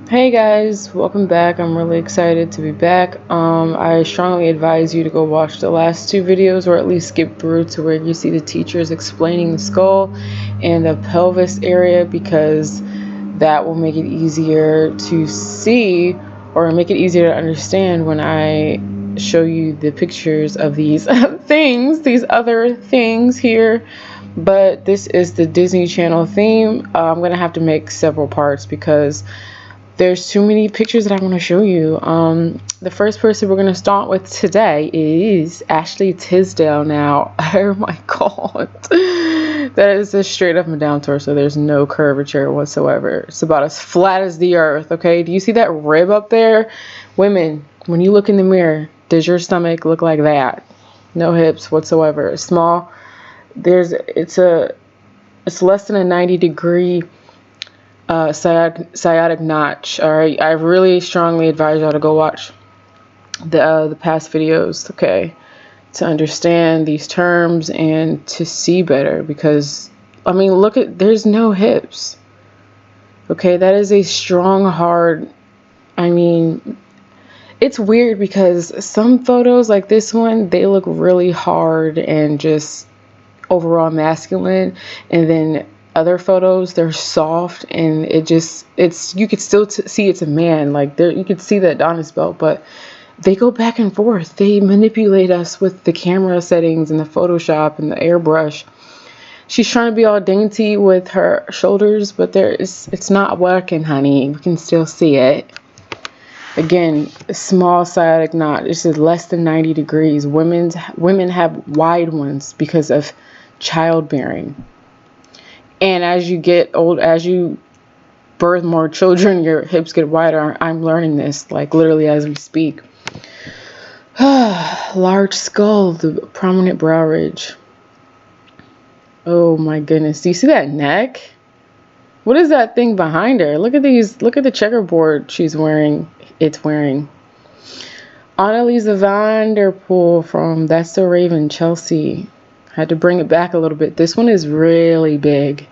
Hey guys, welcome back. I'm really excited to be back. I strongly advise you to go watch the last two videos, or at least skip through to where you see the teachers explaining the skull and the pelvis area, because that will make it easier to see or make it easier to understand when I show you the pictures of these these other things here. But this is the Disney Channel theme. I'm gonna have to make several parts because there's too many pictures that I want to show you. The first person we're going to start with today is Ashley Tisdale. Now, oh my god, that is a straight up and down torso. There's no curvature whatsoever. It's about as flat as the earth. Okay, do you see that rib up there? Women, when you look in the mirror, does your stomach look like that? No hips whatsoever. Small. It's less than a 90-degree sciatic notch. All right, I really strongly advise y'all to go watch the past videos, okay, to understand these terms and to see better. Because I mean, look at, there's no hips. Okay, that is a strong, hard. I mean, it's weird because some photos like this one, they look really hard and just overall masculine, and then other photos, they're soft and it's you could still see it's a man. Like, there, you could see that on his belt, but they go back and forth. They manipulate us with the camera settings and the Photoshop and the airbrush. She's trying to be all dainty with her shoulders, but it's not working, honey. We can still see it. Again, a small sciatic knot. This is less than 90 degrees. Women have wide ones because of childbearing. And as you get old, as you birth more children, your hips get wider. I'm learning this, like, literally as we speak. Large skull, the prominent brow ridge. Oh my goodness. Do you see that neck? What is that thing behind her? Look at these. Look at the checkerboard she's wearing. It's wearing. Annalisa Vanderpool from That's So Raven, Chelsea. Had to bring it back a little bit. This one is really big.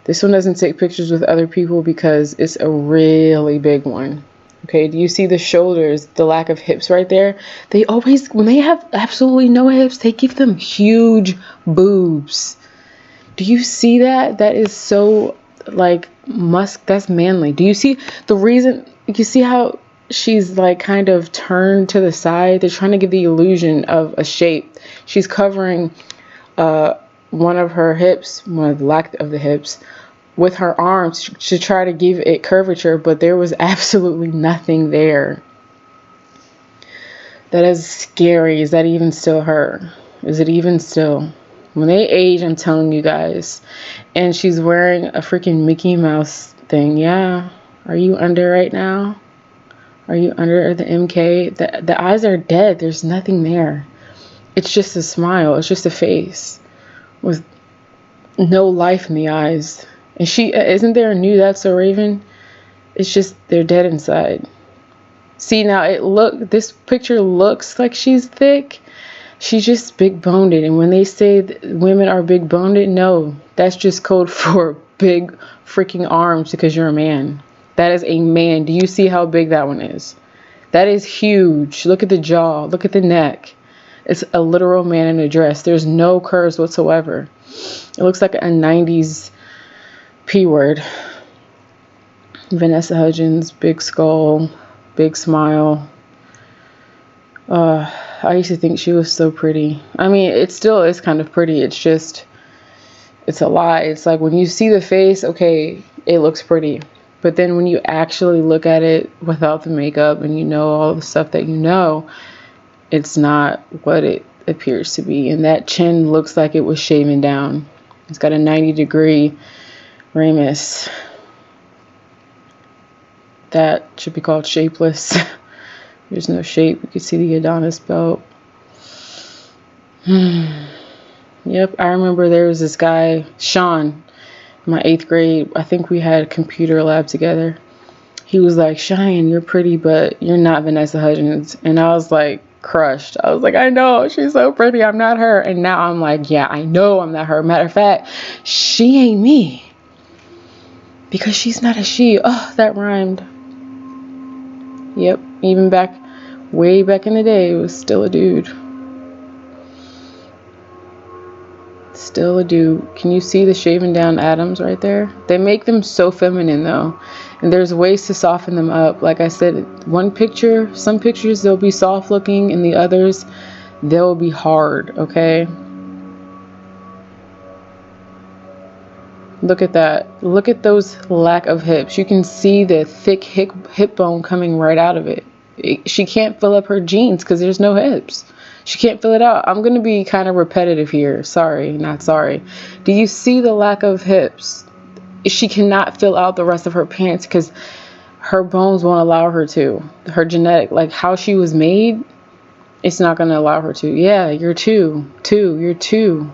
This one doesn't take pictures with other people because it's a really big one. Okay, do you see the shoulders, the lack of hips right there? They always, when they have absolutely no hips, they give them huge boobs. Do you see that? That is so, like, that's manly. Do you see the reason? You see how she's like kind of turned to the side? They're trying to give the illusion of a shape. She's covering one of her hips, one of the lack of the hips, with her arms to try to give it curvature, but there was absolutely nothing there. That is scary. Is that even still her? Is it even still? When they age, I'm telling you guys. And she's wearing a freaking Mickey Mouse thing. Yeah. Are you under right now? Are you under the MK? The eyes are dead. There's nothing there. It's just a smile. It's just a face with no life in the eyes. And she, isn't there a new That's So Raven? It's just, they're dead inside. See, now this picture looks like she's thick. She's just big boned. And when they say women are big boned, no, that's just code for big freaking arms because you're a man. That is a man. Do you see how big that one is? That is huge. Look at the jaw. Look at the neck. It's a literal man in a dress. There's no curves whatsoever. It looks like a 90s P word. Vanessa Hudgens, big skull, big smile. I used to think she was so pretty. I mean, it still is kind of pretty. It's just, it's a lie. It's like when you see the face, okay, it looks pretty. But then when you actually look at it without the makeup and you know all the stuff that you know, it's not what it appears to be. And that chin looks like it was shaven down. It's got a 90-degree ramus. That should be called shapeless. There's no shape. You can see the Adonis belt. Yep, I remember there was this guy, Sean, in my 8th grade. I think we had a computer lab together. He was like, Cheyenne, you're pretty, but you're not Vanessa Hudgens. And I was like, crushed. I was like, I know, she's so pretty. I'm not her. And now I'm like, yeah, I know I'm not her. Matter of fact, she ain't me. Because she's not a she. Oh, that rhymed. Yep, even way back in the day, it was still a dude. Still a dude. Can you see the shaven down Adams right there? They make them so feminine though. And there's ways to soften them up. Like I said, some pictures they'll be soft looking and the others they'll be hard, okay? Look at that. Look at those lack of hips. You can see the thick hip bone coming right out of it. She can't fill up her jeans because there's no hips. She can't fill it out. I'm going to be kind of repetitive here. Sorry, not sorry. Do you see the lack of hips? She cannot fill out the rest of her pants because her bones won't allow her to. Her genetic, like how she was made, it's not going to allow her to. Yeah, you're you're two.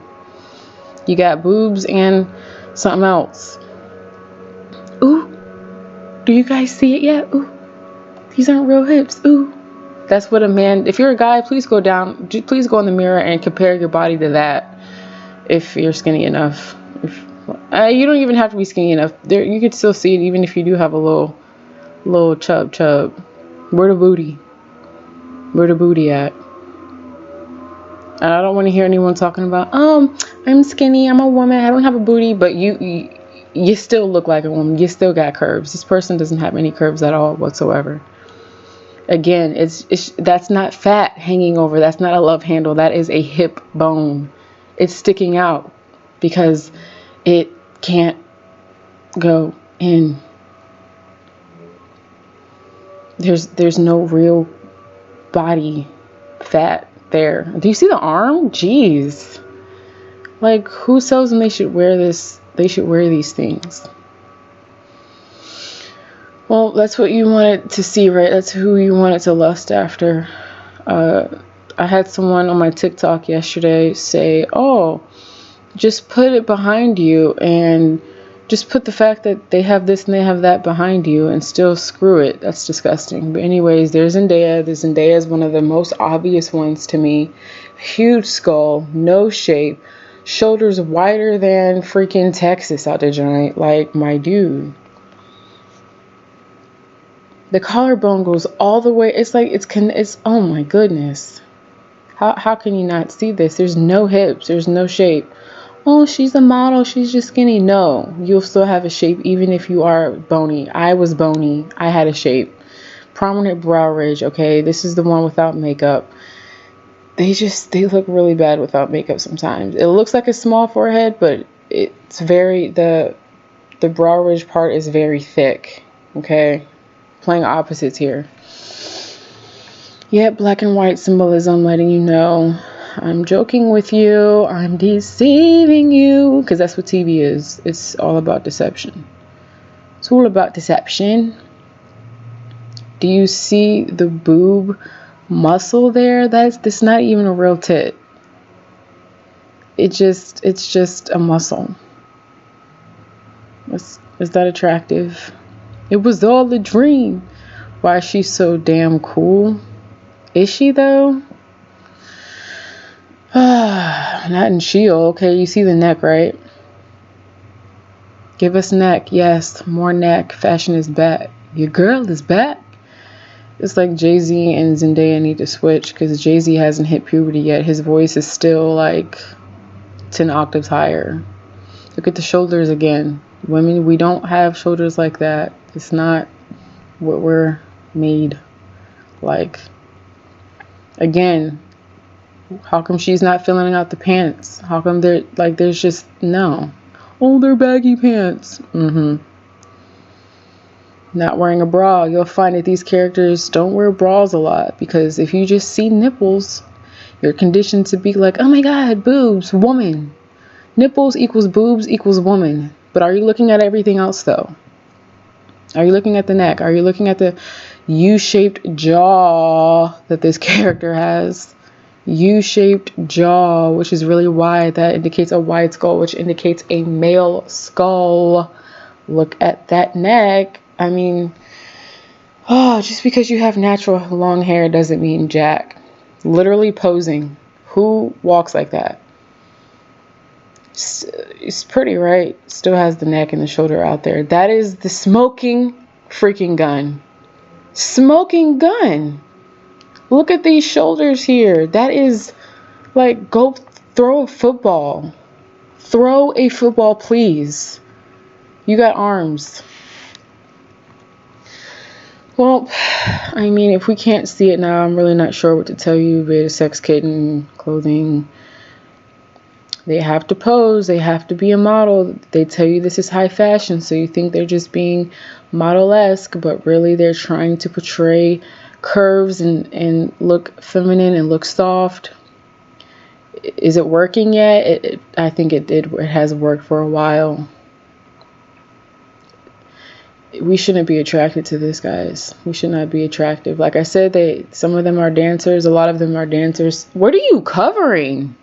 You got boobs and something else. Ooh, do you guys see it yet? Ooh, these aren't real hips. Ooh. That's what a man, if you're a guy, please go in the mirror and compare your body to that. If you're skinny enough. You don't even have to be skinny enough. You could still see it even if you do have a little chub. Where the booty? Where the booty at? And I don't want to hear anyone talking about, I'm skinny, I'm a woman, I don't have a booty, but you still look like a woman. You still got curves. This person doesn't have any curves at all whatsoever. Again, that's not fat hanging over. That's not a love handle. That is a hip bone. It's sticking out because it can't go in. There's no real body fat there. Do you see the arm? Jeez. Like, who sells them? They should wear this. They should wear these things. Well, that's what you wanted to see, right? That's who you wanted to lust after. I had someone on my TikTok yesterday say, oh, just put it behind you and just put the fact that they have this and they have that behind you and still screw it. That's disgusting. But anyways, there's Zendaya. Zendaya is one of the most obvious ones to me. Huge skull, no shape, shoulders wider than freaking Texas out the joint. Like, my dude. The collarbone goes all the way. It's like, it's oh my goodness. How can you not see this? There's no hips. There's no shape. Oh, she's a model. She's just skinny. No, you'll still have a shape even if you are bony. I was bony. I had a shape. Prominent brow ridge. Okay, this is the one without makeup. They look really bad without makeup sometimes. It looks like a small forehead, but it's the brow ridge part is very thick. Okay. Playing opposites here. Yeah, black and white symbolism letting you know I'm joking with you, I'm deceiving you, because that's what TV is. It's all about deception. It's all about deception. Do you see the boob muscle there? That's not even a real tit. It's just a muscle. Is that attractive? It was all a dream. Why is she so damn cool? Is she though? Not in Sheol. Okay, you see the neck, right? Give us neck. Yes, more neck. Fashion is back. Your girl is back. It's like Jay-Z and Zendaya need to switch because Jay-Z hasn't hit puberty yet. His voice is still like 10 octaves higher. Look at the shoulders again. Women, we don't have shoulders like that. It's not what we're made like. Again, how come she's not filling out the pants? How come there's just no. Oh, they're baggy pants. Not wearing a bra. You'll find that these characters don't wear bras a lot because if you just see nipples, you're conditioned to be like, oh my god, boobs, woman. Nipples equals boobs equals woman. But are you looking at everything else though? Are you looking at the neck? Are you looking at the U-shaped jaw that this character has? U-shaped jaw, which is really wide. That indicates a wide skull, which indicates a male skull. Look at that neck. I mean, just because you have natural long hair doesn't mean jack. Literally posing. Who walks like that? It's pretty, right? Still has the neck and the shoulder out there. That is the smoking freaking gun. Smoking gun. Look at these shoulders here. That is like, go throw a football. Throw a football, please. You got arms. Well, I mean, if we can't see it now, I'm really not sure what to tell you. Beta sex kitten clothing. They have to pose. They have to be a model. They tell you this is high fashion, so you think they're just being model-esque, but really they're trying to portray curves and look feminine and look soft. Is it working yet? I think it did. It has worked for a while. We shouldn't be attracted to this, guys. We should not be attractive. Like I said, some of them are dancers. A lot of them are dancers. What are you covering?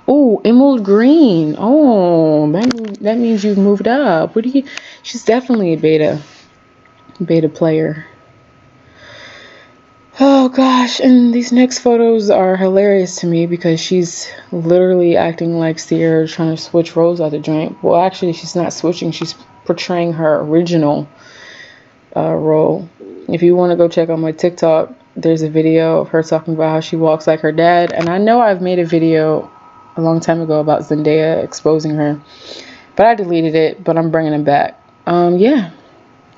Oh, emerald green. Oh, that means you've moved up. What do you? She's definitely a beta player. Oh gosh, and these next photos are hilarious to me because she's literally acting like Sierra, trying to switch roles out the joint. Well, actually, she's not switching. She's portraying her original role. If you want to go check out my TikTok, there's a video of her talking about how she walks like her dad. And I know I've made a video a long time ago about Zendaya exposing her, but I deleted it, but I'm bringing it back. Yeah.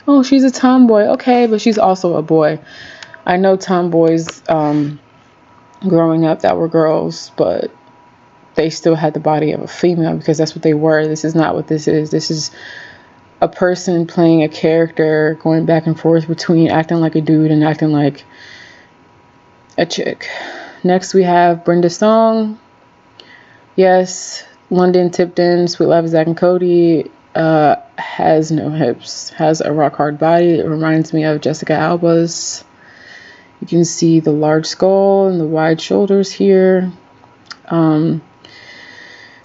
Oh, she's a tomboy. Okay, but she's also a boy. I know tomboys growing up that were girls, but they still had the body of a female because that's what they were. This is not what this is. This is a person playing a character, going back and forth between acting like a dude and acting like a chick. Next we have Brenda Song. Yes, London Tipton, Sweet Life of Zack and Cody, has no hips, has a rock hard body. It reminds me of Jessica Alba's. You can see the large skull and the wide shoulders here.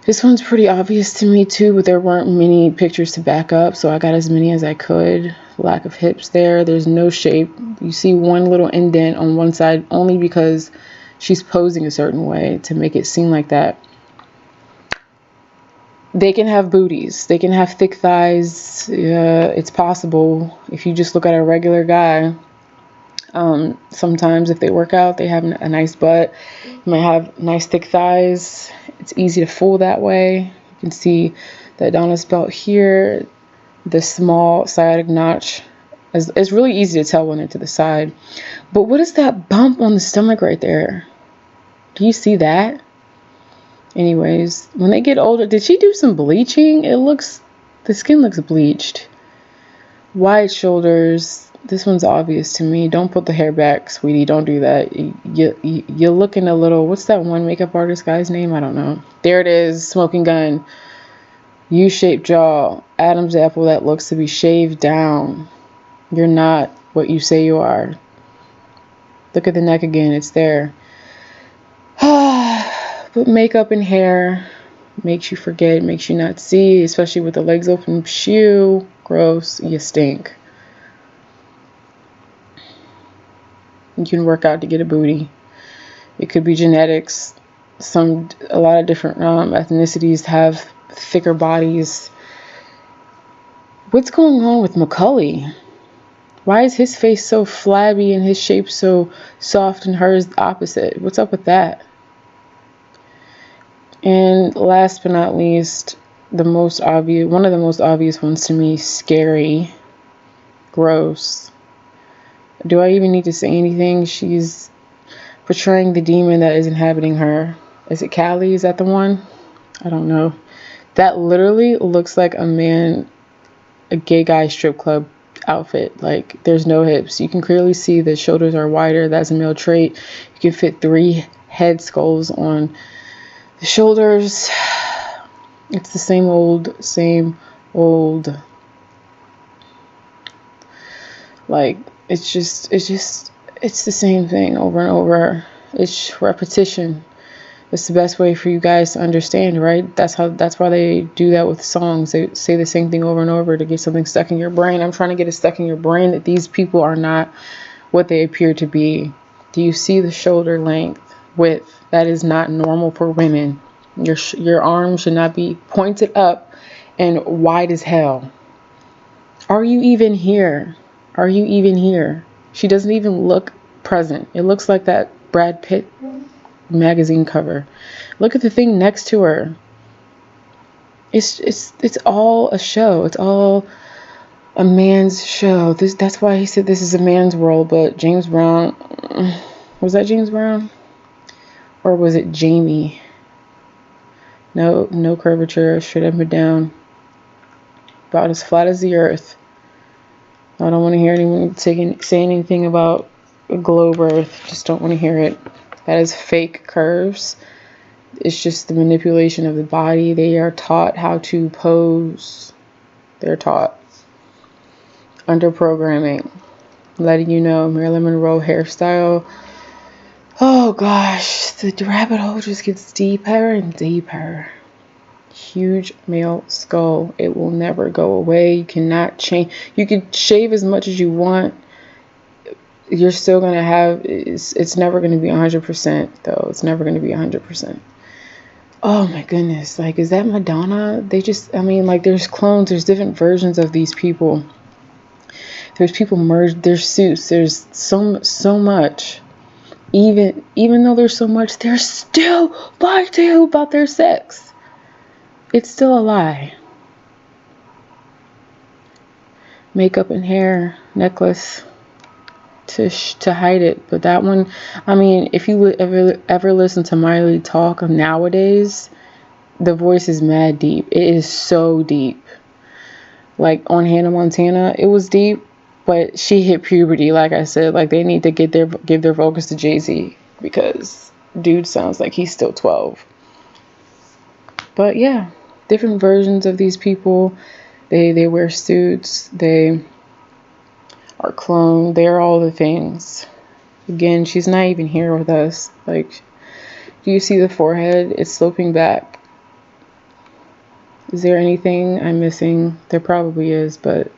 This one's pretty obvious to me too, but there weren't many pictures to back up, so I got as many as I could. Lack of hips there. There's no shape. You see one little indent on one side only because she's posing a certain way to make it seem like that. They can have booties. They can have thick thighs. It's possible. If you just look at a regular guy, sometimes if they work out, they have a nice butt. You might have nice thick thighs. It's easy to fool that way. You can see the Adonis belt here, the small sciatic notch. It's really easy to tell when they're to the side. But what is that bump on the stomach right there? Do you see that? Anyways, when they get older, did she do some bleaching? The skin looks bleached. Wide shoulders. This one's obvious to me. Don't put the hair back, sweetie. Don't do that. You're looking a little... What's that one makeup artist guy's name? I don't know. There it is. Smoking gun. U-shaped jaw. Adam's apple that looks to be shaved down. You're not what you say you are. Look at the neck again. It's there. But makeup and hair makes you forget, makes you not see, especially with the legs open. Shoo. Gross. You stink. You can work out to get a booty. It could be genetics. A lot of different ethnicities have thicker bodies. What's going on with Macaulay? Why is his face so flabby and his shape so soft and hers the opposite? What's up with that? And last but not least, one of the most obvious ones to me, scary, gross. Do I even need to say anything? She's portraying the demon that is inhabiting her. Is it Callie? Is that the one? I don't know. That literally looks like a gay guy strip club outfit. Like, there's no hips. You can clearly see the shoulders are wider. That's a male trait. You can fit 3 head skulls on the shoulders. It's the same old. Like, it's the same thing over and over. It's repetition. It's the best way for you guys to understand, right? That's why they do that with songs. They say the same thing over and over to get something stuck in your brain. I'm trying to get it stuck in your brain that these people are not what they appear to be. Do you see the shoulder length, width? That is not normal for women. Your arms should not be pointed up and wide as hell. Are you even here? Are you even here? She doesn't even look present. It looks like that Brad Pitt magazine cover. Look at the thing next to her. It's all a show. It's all a man's show. That's why he said this is a man's world. But James Brown, was that James Brown, or was it Jamie? No, no curvature, straight up and down, about as flat as the earth. I don't want to hear anyone say anything about a globe Earth. Just don't want to hear it. That is fake curves. It's just the manipulation of the body. They are taught how to pose. They're taught under programming, letting you know Marilyn Monroe hairstyle. Oh gosh, the rabbit hole just gets deeper and deeper. Huge male skull. It will never go away. You cannot change. You can shave as much as you want. You're still gonna have. It's never gonna be 100% though. It's never gonna be 100%. Oh my goodness. Like, is that Madonna? I mean, like, there's clones, there's different versions of these people. There's people merged, there's suits, there's so much. Even though there's so much, they're still lying to you about their sex. It's still a lie. Makeup and hair, necklace to hide it. But that one, I mean, if you would ever listen to Miley talk nowadays, the voice is mad deep. It is so deep. Like on Hannah Montana, it was deep, but she hit puberty. Like I said, like they need to give their vocals to Jay-Z, because dude sounds like he's still 12. But yeah, different versions of these people. They wear suits. They are cloned. They're all the things. Again, she's not even here with us. Like, do you see the forehead? It's sloping back. Is there anything I'm missing? There probably is, but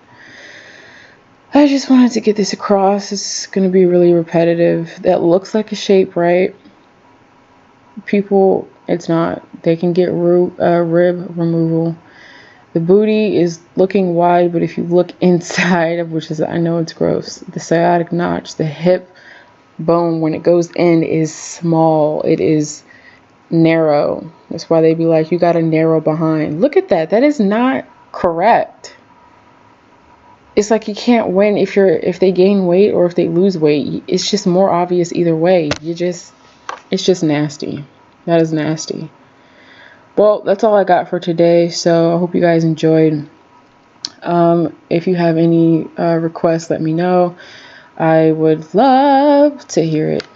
I just wanted to get this across. It's going to be really repetitive. That looks like a shape, right? People, it's not. They can get rib removal. The booty is looking wide, but if you look inside, which is, I know it's gross, the sciatic notch, the hip bone, when it goes in, is small. It is narrow. That's why they be like, you got a narrow behind. Look at that. That is not correct. It's like you can't win if they gain weight or if they lose weight. It's just more obvious either way. It's just nasty. That is nasty. Well, that's all I got for today. So I hope you guys enjoyed. If you have any requests, let me know. I would love to hear it.